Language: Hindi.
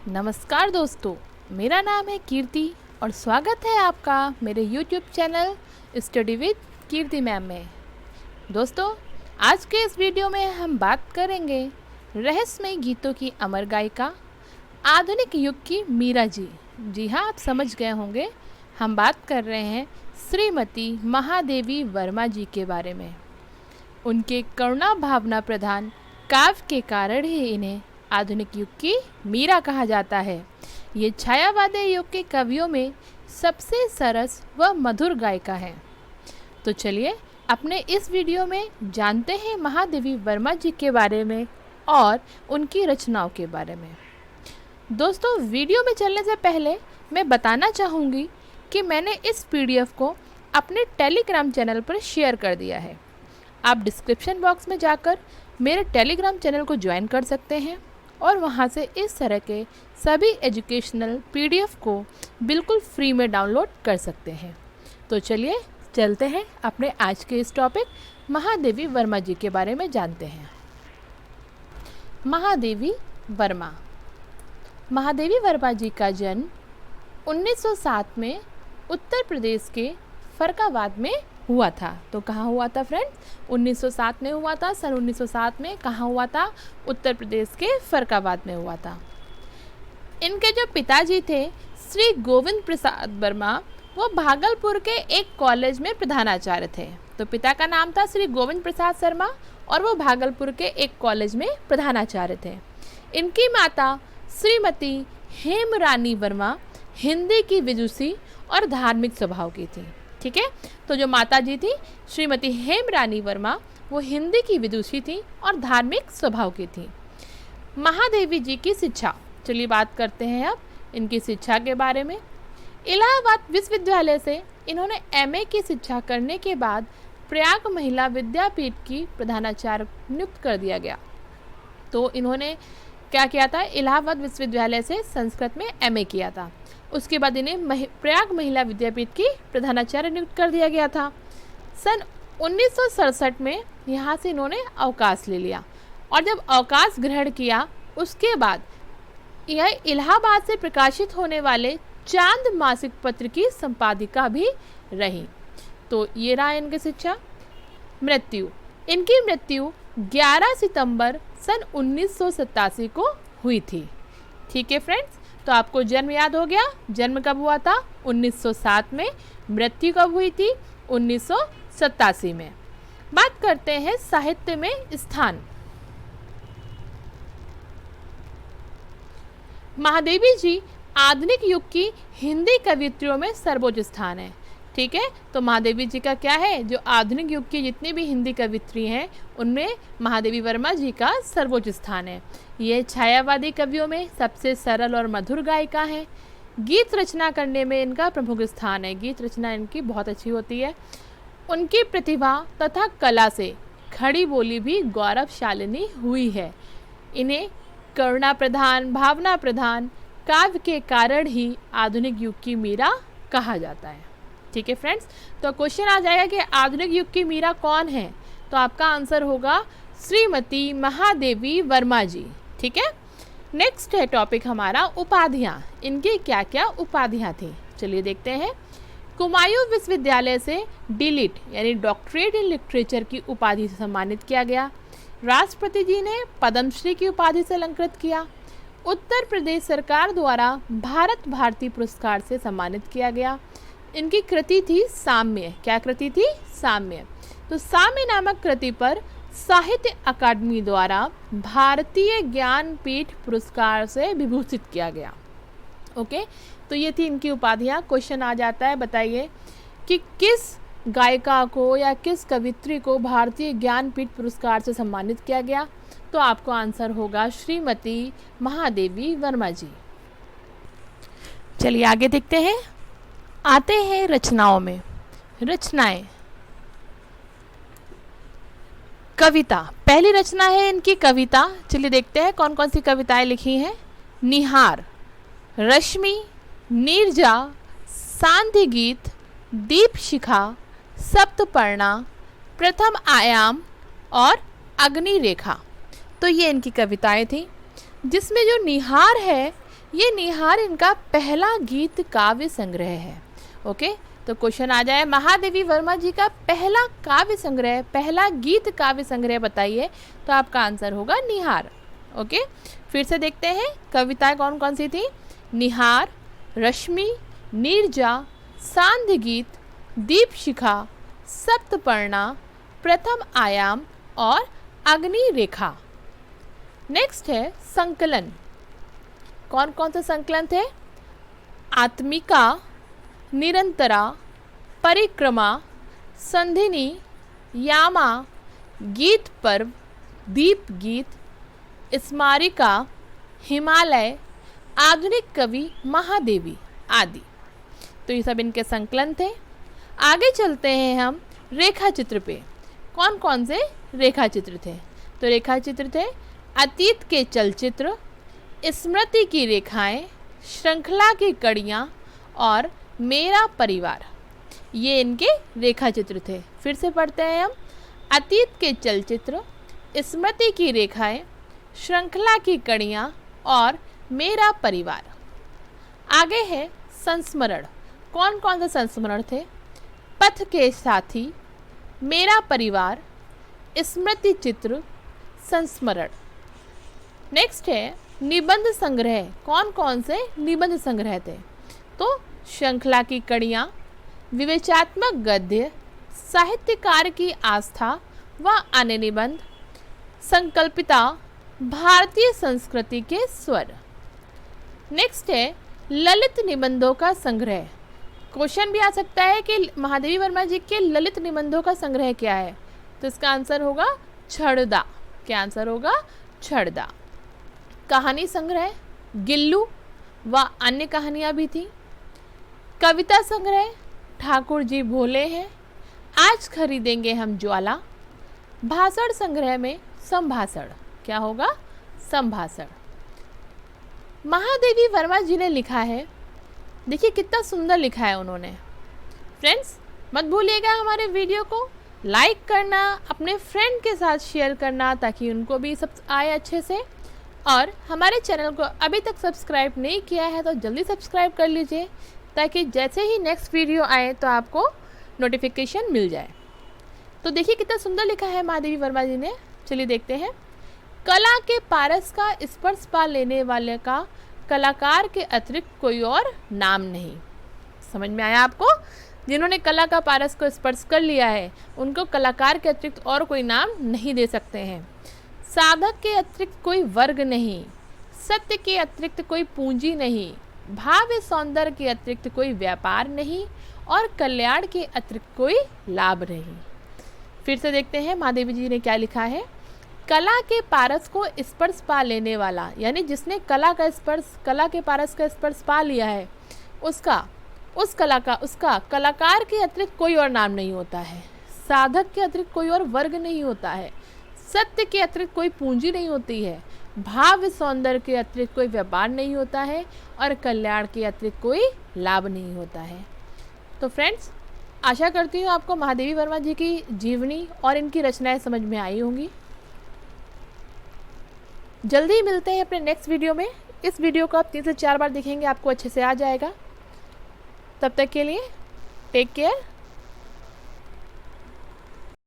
नमस्कार दोस्तों, मेरा नाम है कीर्ति और स्वागत है आपका मेरे YouTube channel study with Kirti ma'am में। दोस्तों, आज के इस वीडियो में हम बात करेंगे रहस्यमय गीतों की अमर गायिका आधुनिक युग की मीरा जी। जी हाँ, आप समझ गए होंगे, हम बात कर रहे हैं श्रीमती महादेवी वर्मा जी के बारे में। उनके करुणा भावना प्रधान काव्य के कारण ही इन्हें आधुनिक युग की मीरा कहा जाता है। ये छायावादी युग के कवियों में सबसे सरस व मधुर गायिका है। तो चलिए अपने इस वीडियो में जानते हैं महादेवी वर्मा जी के बारे में और उनकी रचनाओं के बारे में। दोस्तों, वीडियो में चलने से पहले मैं बताना चाहूँगी कि मैंने इस PDF को अपने टेलीग्राम चैनल पर शेयर कर दिया है। आप डिस्क्रिप्शन बॉक्स में जाकर मेरे टेलीग्राम चैनल को ज्वाइन कर सकते हैं और वहां से इस तरह के सभी एजुकेशनल PDF को बिल्कुल फ्री में डाउनलोड कर सकते हैं। तो चलिए चलते हैं अपने आज के इस टॉपिक महादेवी वर्मा जी के बारे में जानते हैं। महादेवी वर्मा। महादेवी वर्मा जी का जन्म 1907 में उत्तर प्रदेश के फरक्काबाद में हुआ था। तो कहाँ हुआ था फ्रेंड्स? 1907 में हुआ था। सन 1907 में कहाँ हुआ था? उत्तर प्रदेश के फरक्काबाद में हुआ था। इनके जो पिताजी थे श्री गोविंद प्रसाद वर्मा, वो भागलपुर के एक कॉलेज में प्रधानाचार्य थे। तो पिता का नाम था श्री गोविंद प्रसाद शर्मा और वो भागलपुर के एक कॉलेज में प्रधानाचार्य थे। इनकी माता श्रीमती हेमरानी वर्मा हिंदी की विदुषी और धार्मिक स्वभाव की थी। ठीक है, तो जो माता जी थी श्रीमती हेमरानी वर्मा, वो हिंदी की विदुषी थी और धार्मिक स्वभाव की थी। महादेवी जी की शिक्षा, चलिए बात करते हैं अब इनकी शिक्षा के बारे में। इलाहाबाद विश्वविद्यालय से इन्होंने MA की शिक्षा करने के बाद प्रयाग महिला विद्यापीठ की प्रधानाचार्य नियुक्त कर दिया गया। तो इन्होंने क्या किया था? इलाहाबाद विश्वविद्यालय से संस्कृत में MA किया था। उसके बाद इन्हें प्रयाग महिला विद्यापीठ की प्रधानाचार्य नियुक्त कर दिया गया था। सन 1967 में यहाँ से इन्होंने अवकाश ले लिया और जब अवकाश ग्रहण किया उसके बाद यह इलाहाबाद से प्रकाशित होने वाले चांद मासिक पत्र की संपादिका भी रही। तो ये रहा इनकी शिक्षा। मृत्यु, इनकी मृत्यु 11 सितंबर सन 1987 को हुई थी। ठीक है फ्रेंड्स, तो आपको जन्म याद हो गया। जन्म कब हुआ था? 1907 में। मृत्यु कब हुई थी? 1987 में। बात करते हैं साहित्य में स्थान। महादेवी जी आधुनिक युग की हिंदी कवियत्रियों में सर्वोच्च स्थान है। ठीक है, तो महादेवी जी का क्या है? जो आधुनिक युग की जितनी भी हिंदी कवियत्री हैं उनमें महादेवी वर्मा जी का सर्वोच्च स्थान है। ये छायावादी कवियों में सबसे सरल और मधुर गायिका हैं। गीत रचना करने में इनका प्रमुख स्थान है। गीत रचना इनकी बहुत अच्छी होती है। उनकी प्रतिभा तथा कला से खड़ी बोली भी गौरवशालिनी हुई है। इन्हें करुणा प्रधान, भावना प्रधान काव्य के कारण ही आधुनिक युग की मीरा कहा जाता है। ठीक है फ्रेंड्स, तो क्वेश्चन आ जाएगा कि आधुनिक युग की मीरा कौन है? तो आपका आंसर होगा श्रीमती महादेवी वर्मा जी। ठीक है, नेक्स्ट है टॉपिक हमारा उपाधियाँ। इनकी क्या क्या उपाधियाँ थी, चलिए देखते हैं। कुमायूं विश्वविद्यालय से डीलिट यानी डॉक्टरेट इन लिटरेचर की उपाधि से सम्मानित किया गया। राष्ट्रपति जी ने पद्मश्री की उपाधि से अलंकृत किया। उत्तर प्रदेश सरकार द्वारा भारत भारती पुरस्कार से सम्मानित किया गया। इनकी कृति थी साम्य। क्या कृति थी? साम्य। तो साम्य नामक कृति पर साहित्य अकादमी द्वारा भारतीय ज्ञानपीठ पुरस्कार से विभूषित किया गया। ओके, तो ये थी इनकी उपाधियाँ। क्वेश्चन आ जाता है, बताइए कि किस गायिका को या किस कवित्री को भारतीय ज्ञानपीठ पुरस्कार से सम्मानित किया गया? तो आपको आंसर होगा श्रीमती महादेवी वर्मा जी। चलिए आगे देखते हैं। आते हैं रचनाओं में। रचनाएं। कविता, पहली रचना है इनकी कविता। चलिए देखते हैं कौन कौन सी कविताएं लिखी हैं। निहार, रश्मि, नीरजा, सांध्य गीत, दीप शिखा, सप्तपर्णा, प्रथम आयाम और अग्नि रेखा। तो ये इनकी कविताएं थी, जिसमें जो निहार है ये निहार इनका पहला गीत काव्य संग्रह है। ओके, तो क्वेश्चन आ जाए, महादेवी वर्मा जी का पहला काव्य संग्रह, पहला गीत काव्य संग्रह बताइए, तो आपका आंसर होगा निहार। ओके, फिर से देखते हैं कविताएं कौन कौन सी थी। निहार, रश्मि, नीरजा, सांध्य गीत, दीप शिखा, सप्तपर्णा, प्रथम आयाम और अग्नि रेखा। नेक्स्ट है संकलन। कौन कौन से संकलन थे? आत्मिका, निरंतरा, परिक्रमा, संधिनी, यामा, गीत पर्व, दीप गीत, स्मारिका, हिमालय, आधुनिक कवि, महादेवी आदि। तो ये सब इनके संकलन थे। आगे चलते हैं हम रेखा चित्र पे। कौन कौन से रेखा चित्र थे? तो रेखा चित्र थे अतीत के चलचित्र, स्मृति की रेखाएं, श्रृंखला की कड़ियाँ और मेरा परिवार। ये इनके रेखा चित्र थे। फिर से पढ़ते हैं हम, अतीत के चलचित्र, स्मृति की रेखाएं, श्रृंखला की कड़ियाँ और मेरा परिवार। आगे है संस्मरण। कौन कौन से संस्मरण थे? पथ के साथी, मेरा परिवार, स्मृति चित्र, संस्मरण। नेक्स्ट है निबंध संग्रह। कौन कौन से निबंध संग्रह थे? तो श्रृंखला की कड़ियाँ, विवेचात्मक गद्य, साहित्यकार की आस्था व अन्य निबंध, संकल्पिता, भारतीय संस्कृति के स्वर। नेक्स्ट है ललित निबंधों का संग्रह। क्वेश्चन भी आ सकता है कि महादेवी वर्मा जी के ललित निबंधों का संग्रह क्या है? तो इसका आंसर होगा छड़दा। क्या आंसर होगा? छड़दा। कहानी संग्रह, गिल्लू व अन्य कहानियाँ भी थी। कविता संग्रह, ठाकुर जी भोले हैं, आज खरीदेंगे हम ज्वाला। भाषण संग्रह में संभाषण। क्या होगा? संभाषण। महादेवी वर्मा जी ने लिखा है, देखिए कितना सुंदर लिखा है उन्होंने। फ्रेंड्स, मत भूलिएगा हमारे वीडियो को लाइक करना, अपने फ्रेंड के साथ शेयर करना ताकि उनको भी सब आए अच्छे से। और हमारे चैनल को अभी तक सब्सक्राइब नहीं किया है तो जल्दी सब्सक्राइब कर लीजिए ताकि जैसे ही नेक्स्ट वीडियो आए तो आपको नोटिफिकेशन मिल जाए। तो देखिए कितना सुंदर लिखा है महादेवी वर्मा जी ने। चलिए देखते हैं। कला के पारस का स्पर्श पा लेने वाले का कलाकार के अतिरिक्त कोई और नाम नहीं। समझ में आया आपको? जिन्होंने कला का पारस को स्पर्श कर लिया है उनको कलाकार के अतिरिक्त और कोई नाम नहीं दे सकते हैं। साधक के अतिरिक्त कोई वर्ग नहीं, सत्य के अतिरिक्त कोई पूंजी नहीं, भाव्य सौंदर्य के अतिरिक्त कोई व्यापार नहीं और कल्याण के अतिरिक्त कोई लाभ नहीं। फिर से देखते हैं महादेवी जी ने क्या लिखा है। कला के पारस को स्पर्श पा लेने वाला, यानी जिसने कला के पारस का स्पर्श पा लिया है उसका कलाकार के अतिरिक्त कोई और नाम नहीं होता है, साधक के अतिरिक्त कोई और वर्ग नहीं होता है, सत्य के अतिरिक्त कोई पूंजी नहीं होती है, भाव सौंदर्य के अतिरिक्त कोई व्यापार नहीं होता है और कल्याण के अतिरिक्त कोई लाभ नहीं होता है। तो फ्रेंड्स, आशा करती हूँ आपको महादेवी वर्मा जी की जीवनी और इनकी रचनाएं समझ में आई होंगी। जल्दी ही मिलते हैं अपने नेक्स्ट वीडियो में। इस वीडियो को आप 3 से 4 बार देखेंगे, आपको अच्छे से आ जाएगा। तब तक के लिए टेक केयर।